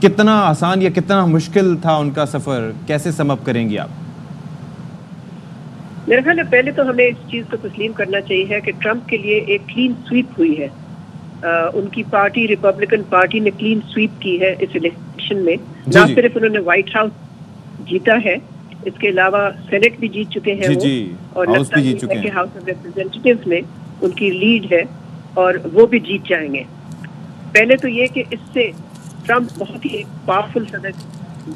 कितना आसान या कितना मुश्किल था उनका सफर, कैसे सम अप करेंगी आप? मेरा ख्याल है पहले तो हमें इस चीज को तस्लीम करना चाहिए है कि ट्रंप के लिए एक क्लीन स्वीप हुई है। उनकी पार्टी रिपब्लिकन पार्टी ने क्लीन स्वीप की है इस इलेक्शन में। ना सिर्फ उन्होंने व्हाइट हाउस जीता है, इसके अलावा सेनेट भी जीत चुके हैं वो, और लगता है कि हाउस ऑफ रिप्रेजेंटेटिव्स में उनकी लीड है और वो भी जीत जाएंगे। पहले तो ये कि इससे ट्रंप बहुत ही पावरफुल सदर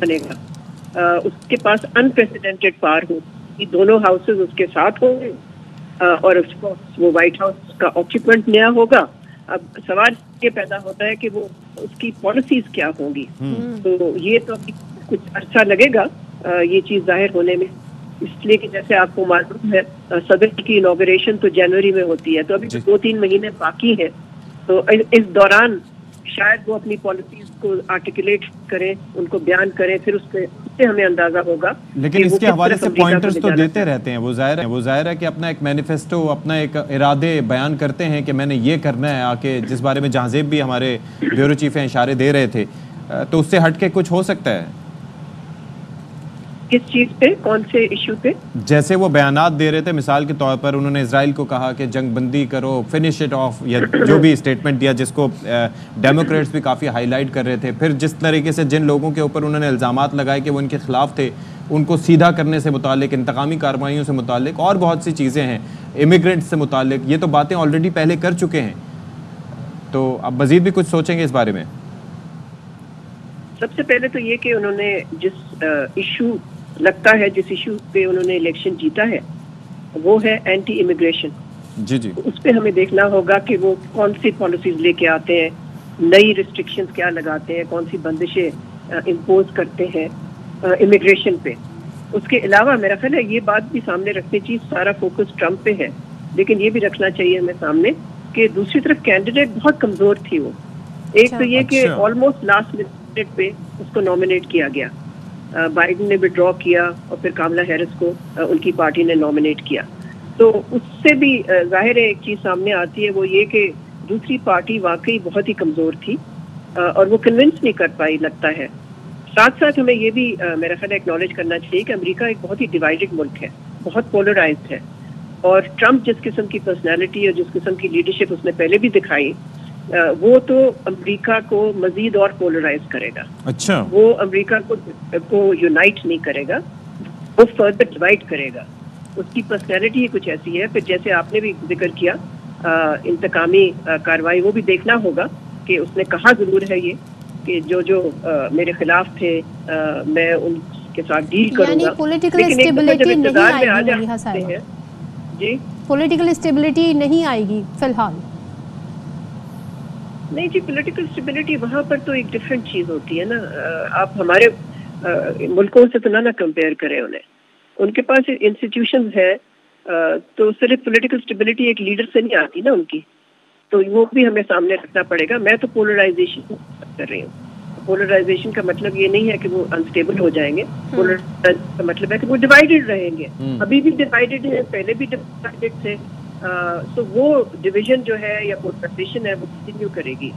बनेगा। उसके पास अनप्रेसिडेंटेड पावर हो, कि दोनों हाउसेज उसके साथ होंगे और उसको वो व्हाइट हाउस का ऑक्यूपेंट नया होगा। अब सवाल ये पैदा होता है कि वो उसकी पॉलिसीज क्या होंगी। तो ये तो अभी कुछ अर्सा लगेगा ये चीज जाहिर होने में, इसलिए कि जैसे आपको मालूम है सदर की इनॉग्रेशन तो जनवरी में होती है, तो अभी 2-3 महीने बाकी है। तो इस दौरान शायद वो अपनी पॉलिसीज को आर्टिकुलेट करें, उनको बयान करें, फिर उससे हमें अंदाजा होगा। लेकिन इसके हवाले से पॉइंटर्स तो देते रहते हैं, वो जाहिर है कि अपना एक मैनिफेस्टो, अपना एक इरादे बयान करते हैं कि मैंने ये करना है आके, जिस बारे में जहांजेब भी हमारे ब्यूरो चीफ हैं इशारे दे रहे थे। तो उससे हटके कुछ हो सकता है? किस चीज पे, कौन से इशू पे? जैसे वो बयानात दे रहे थे, मिसाल के तौर पर उन्होंने इजराइल को कहा कि जंग बंदी करो, फिनिश इट ऑफ, या जो भी स्टेटमेंट दिया जिसको डेमोक्रेट्स भी काफ़ी हाईलाइट कर रहे थे। फिर जिस तरीके से जिन लोगों के ऊपर उन्होंने इल्ज़ामात लगाए कि वो इनके खिलाफ थे, उनको सीधा करने से मुतालिक, इंतकामी कार्रवाइयों से मुतालिक और बहुत सी चीज़ें हैं, इमिग्रेंट्स से मुतालिक, ये तो बातें ऑलरेडी पहले कर चुके हैं। तो अब मज़ीद भी कुछ सोचेंगे इस बारे में? सबसे पहले तो ये कि उन्होंने जिस इशू लगता है, जिस इशू पे उन्होंने इलेक्शन जीता है, वो है एंटी इमिग्रेशन। जी। उस पे हमें देखना होगा कि वो कौन सी पॉलिसीज लेके आते हैं, नई रिस्ट्रिक्शंस क्या लगाते हैं, कौन सी बंदिशें इम्पोज करते हैं इमिग्रेशन पे। उसके अलावा मेरा ख्याल है ये बात भी सामने रखनी चाहिए, सारा फोकस ट्रंप पे है, लेकिन ये भी रखना चाहिए हमें सामने कि दूसरी तरफ कैंडिडेट बहुत कमजोर थी वो। एक तो ये कि ऑलमोस्ट लास्ट मिनट पे उसको नॉमिनेट किया गया, बाइडेन ने विड्रॉ किया और फिर कामला हैरिस को उनकी पार्टी ने नॉमिनेट किया। तो उससे भी जाहिर है एक चीज सामने आती है, वो ये कि दूसरी पार्टी वाकई बहुत ही कमजोर थी और वो कन्विंस नहीं कर पाई लगता है। साथ साथ हमें ये भी मेरा ख्याल एक्नॉलेज करना चाहिए कि अमेरिका एक बहुत ही डिवाइडेड मुल्क है, बहुत पोलराइज्ड है, और ट्रंप जिस किस्म की पर्सनैलिटी और जिस किस्म की लीडरशिप उसने पहले भी दिखाई, वो तो अमेरिका को मजीद और पोलराइज करेगा। अच्छा। वो अमेरिका को यूनाइट नहीं करेगा, वो फर्दर डिवाइड करेगा। उसकी पर्सनैलिटी ही कुछ ऐसी है। फिर जैसे आपने भी जिक्र किया इंतकामी कार्रवाई, वो भी देखना होगा कि उसने कहा जरूर है ये कि जो मेरे खिलाफ थे मैं उनके साथ डील करूंगा, पॉलिटिकल स्टेबिलिटी नहीं आएगी जी, पॉलिटिकल स्टेबिलिटी नहीं आएगी फिलहाल। नहीं जी, पॉलिटिकल स्टेबिलिटी वहाँ पर तो एक डिफरेंट चीज होती है ना। आप हमारे मुल्कों से तो ना कंपेयर करें उन्हें, उनके पास इंस्टीट्यूशंस है, तो सिर्फ पॉलिटिकल स्टेबिलिटी एक लीडर से नहीं आती ना उनकी, तो वो भी हमें सामने रखना पड़ेगा। मैं तो पोलराइजेशन कर रही हूँ। पोलराइजेशन का मतलब ये नहीं है कि वो अनस्टेबल हो जाएंगे, पोलराइजेशन का मतलब है कि वो डिवाइडेड रहेंगे। अभी भी डिवाइडेड है, पहले भी डिवाइडेड थे, तो वो डिवीजन जो है या पोलराइजेशन है वो कंटिन्यू करेगी।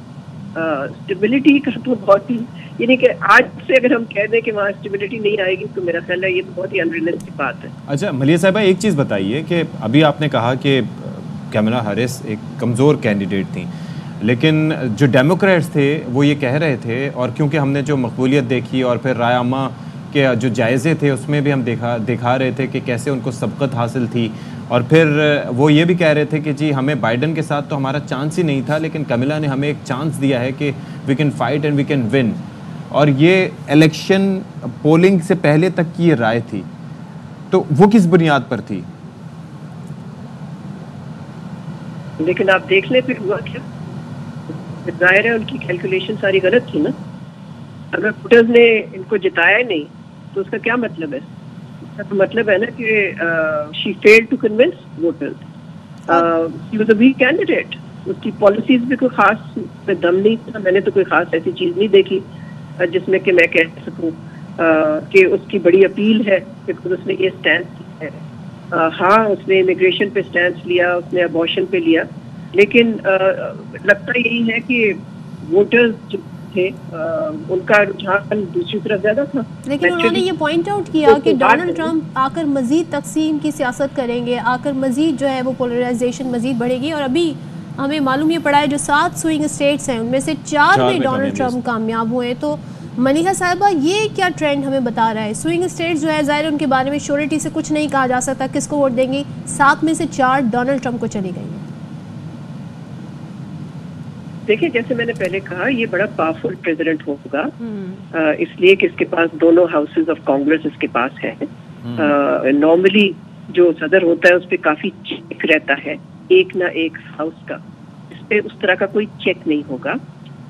स्टेबिलिटी का तो बहुत ही, यानी कि आज से अगर हम कह दें कि वहाँ स्टेबिलिटी नहीं आएगी तो मेरा ख्याल है ये तो बहुत ही अनरियलिस्टिक बात है। अच्छा मलिया साहिबा, एक चीज़ बताइए कि अभी आपने कहा कि कमला हैरिस एक कमज़ोर कैंडिडेट थी, लेकिन जो डेमोक्रेट्स थे वो ये कह रहे थे, और क्योंकि हमने जो मकबूलियत देखी और फिर राय आमा के जो जायज़े थे उसमें भी हम दिखा रहे थे कि कैसे उनको सबकत हासिल थी, और फिर वो ये भी कह रहे थे कि जी हमें बाइडन के साथ तो हमारा चांस ही नहीं था, लेकिन कमला ने हमें एक चांस दिया है कि we can fight and we can win. और ये इलेक्शन पोलिंग से पहले तक की ये राय थी, तो वो किस बुनियाद पर थी? लेकिन आप देख लें फिर हुआ क्या। जाहिर है उनकी कैलकुलेशन सारी गलत थी ना। अगर वोटर्स ने इनको जिताया नहीं तो उसका क्या मतलब है? उसका तो मतलब है ना कि she failed to convince voters, she was a weak candidate. उसकी पॉलिसीज भी कोई खास पे दम नहीं था। मैंने तो कोई खास ऐसी चीज नहीं देखी जिसमें कि मैं कह सकूं कि उसकी बड़ी अपील है, बिकॉज उसने ये स्टैंड है। हाँ, उसने इमिग्रेशन पे स्टैंड लिया, उसने अबॉर्शन पे लिया, लेकिन लगता यही है कि वोटर्स थे उनका रुझान दूसरी तरफ ज्यादा था। लेकिन उन्होंने ये पॉइंट आउट किया कि डोनाल्ड ट्रंप आकर मजीद तकसीम की सियासत करेंगे, आकर मजीद जो है वो पोलराइजेशन मजीद बढ़ेगी। और अभी हमें मालूम ये पड़ा है जो 7 स्विंग स्टेट्स हैं उनमें से 4 में डोनाल्ड ट्रंप कामयाब हुए। तो मलिहा साहिबा ये क्या ट्रेंड हमें बता रहा है? स्विंग स्टेट्स जो है ज़ाहिर उनके बारे में श्योरिटी से कुछ नहीं कहा जा सकता किसको वोट देंगी, 7 में से 4 डोनाल्ड ट्रंप को चली गई। देखिए, जैसे मैंने पहले कहा, ये बड़ा पावरफुल प्रेसिडेंट होगा, इसलिए कि इसके पास दोनों हाउसेज ऑफ कांग्रेस इसके पास है। नॉर्मली जो सदर होता है उस पर काफी चेक रहता है, एक ना एक हाउस का, इस पे उस तरह का कोई चेक नहीं होगा।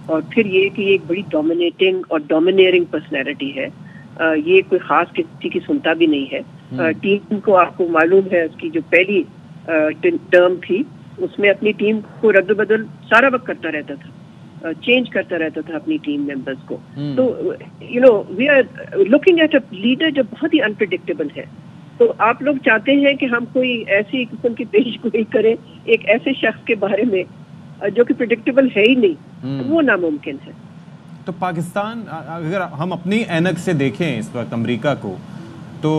और फिर ये कि ये एक बड़ी डोमिनेटिंग और डोमिनेरिंग पर्सनैलिटी है, ये कोई खास किसी की सुनता भी नहीं है। टीम को आपको मालूम है उसकी जो पहली टर्म थी उसमें अपनी टीम को रद्द-बदल सारा वक्त करता रहता था, चेंज करता रहता था अपनी टीम मेंबर्स को। तो we are looking at a leader जो बहुत ही अनप्रिडिक्टेबल है। तो आप लोग चाहते हैं कि हम कोई ऐसी किस्म की पेशगोई करें एक ऐसे शख्स के बारे में जो कि प्रिडिक्टेबल है ही नहीं, तो वो नामुमकिन है। तो पाकिस्तान, अगर हम अपनी ऐनक से देखें इस वक्त अमेरिका को, तो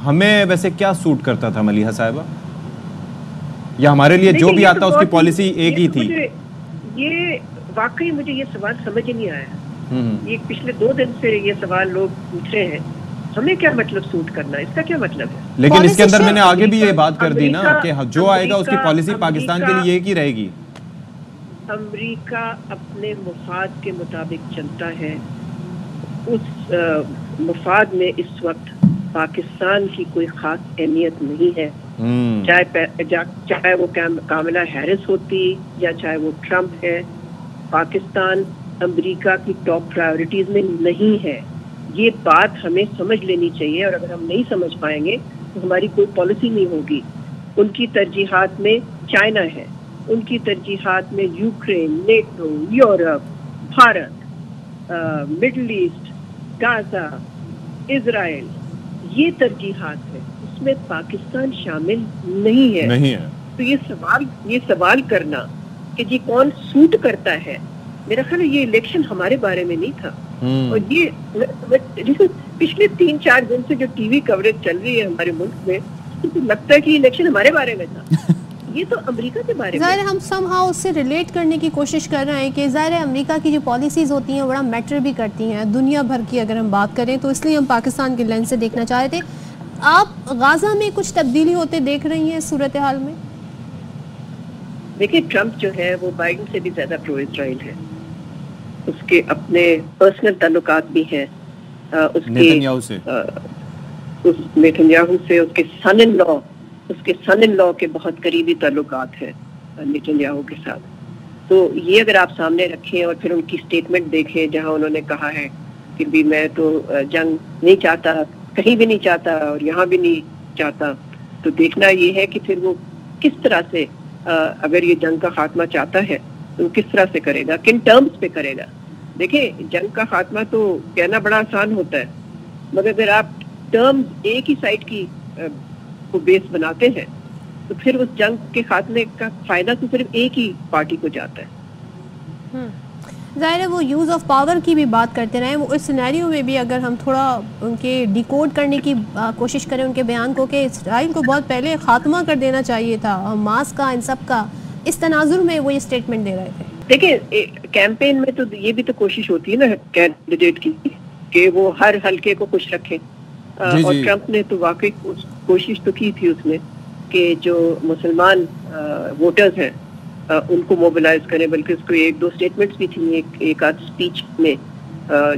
हमें वैसे क्या सूट करता था मलिहा साहिबा, या हमारे लिए जो भी आता उसकी पॉलिसी एक ही थी? ये वाकई मुझे ये सवाल समझ ही नहीं आया। ये पिछले 2 दिन से ये सवाल लोग पूछ रहे हैं, हमें क्या मतलब सूट करना, इसका क्या मतलब है? लेकिन इसके अंदर मैंने आगे भी ये बात कर दी ना कि जो आएगा उसकी पॉलिसी पाकिस्तान के लिए एक ही रहेगी। अमेरिका अपने मुफाद के मुताबिक चलता है, उस मुफाद में इस वक्त पाकिस्तान की कोई खास अहमियत नहीं है, चाहे वो कामला हैरिस होती या चाहे वो ट्रंप है। पाकिस्तान अमेरिका की टॉप प्रायोरिटीज में नहीं है, ये बात हमें समझ लेनी चाहिए। और अगर हम नहीं समझ पाएंगे तो हमारी कोई पॉलिसी नहीं होगी। उनकी तरजीहात में चाइना है, उनकी तरजीहात में Ukraine, NATO, Europe, Bharat, middle east, Gaza, Israel, ये तरजीहात है, उसमें पाकिस्तान शामिल नहीं है। तो ये सवाल करना कि जी कौन सूट करता है, मेरा ख्याल है ये इलेक्शन हमारे बारे में नहीं था। और ये पिछले 3-4 दिन से जो टीवी कवरेज चल रही है हमारे मुल्क में, तो लगता है कि इलेक्शन हमारे बारे में था। ये तो अमेरिका के बारे में। ज़ाहिर हम समहाउ उससे रिलेट करने की कोशिश कर रहे हैं कि ज़ाहिर अमेरिका की जो पॉलिसीज़ होती हैं बड़ा मैटर भी करती हैं दुनिया भर की, अगर हम बात करें तो इसलिए हम पाकिस्तान के लेंस से देखना चाह रहे थे। आप गाजा में कुछ तब्दीली होते देख रही हैं सूरत हाल में? देखिए, ट्रंप जो है वो बाइडेन से भी ज्यादा प्रो इजराइल है, उसके अपने पर्सनल ताल्लुकात भी हैं, उसके नेतन्याहू से उसके सन इन लॉ के बहुत करीबी ताल्लुकात हैं नेतन्याहू के साथ। तो ये अगर आप सामने रखें और फिर उनकी स्टेटमेंट देखें जहां उन्होंने कहा है कि भी मैं तो जंग नहीं चाहता, कहीं भी नहीं चाहता और यहाँ भी नहीं चाहता, तो देखना ये है कि फिर वो किस तरह से अगर ये जंग का खात्मा चाहता है तो किस तरह से करेगा, किन टर्म्स पे करेगा। देखिए, जंग का खात्मा तो कहना बड़ा आसान होता है, मगर अगर आप टर्म्स एक ही साइड की को बेस बनाते हैं तो फिर उस जंग के खात्मे का फायदा तो सिर्फ एक ही पार्टी को जाता है। ज़ाहिर है वो यूज़ ऑफ पावर की भी बात करते रहे, वो इस सिनेरियो में भी अगर हम थोड़ा उनके डिकोड करने की कोशिश करें उनके बयान को कि इसराइल को बहुत पहले खात्मा कर देना चाहिए था हमास का, इन सब का, इस तनाजुर में वो ये स्टेटमेंट दे रहे थे। देखिए, कैंपेन में तो ये भी तो कोशिश होती है ना कैंडिडेट की कि वो हर हलके को खुश रखे। और ट्रंप ने तो वाकई कोशिश तो की थी उसमें कि जो मुसलमान वोटर्स हैं उनको मोबिलाइज करें, बल्कि उसको 1-2 स्टेटमेंट्स भी थी एक आध स्पीच में,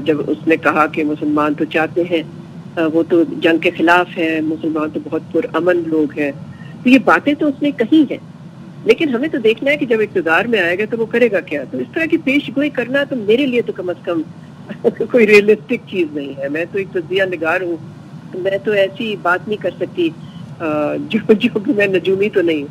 जब उसने कहा कि मुसलमान तो चाहते हैं, वो तो जंग के खिलाफ है, मुसलमान तो बहुत पुरअमन लोग हैं। तो ये बातें तो उसने कही हैं, लेकिन हमें तो देखना है कि जब इक़्तिदार में आएगा तो वो करेगा क्या। तो इस तरह की पेशगोई करना तो मेरे लिए तो कम से कम कोई रियलिस्टिक चीज नहीं है। मैं तो एक तजिया निगार हूँ, मैं तो ऐसी बात नहीं कर सकती जो कि मैं नजूमी तो नहीं हूँ।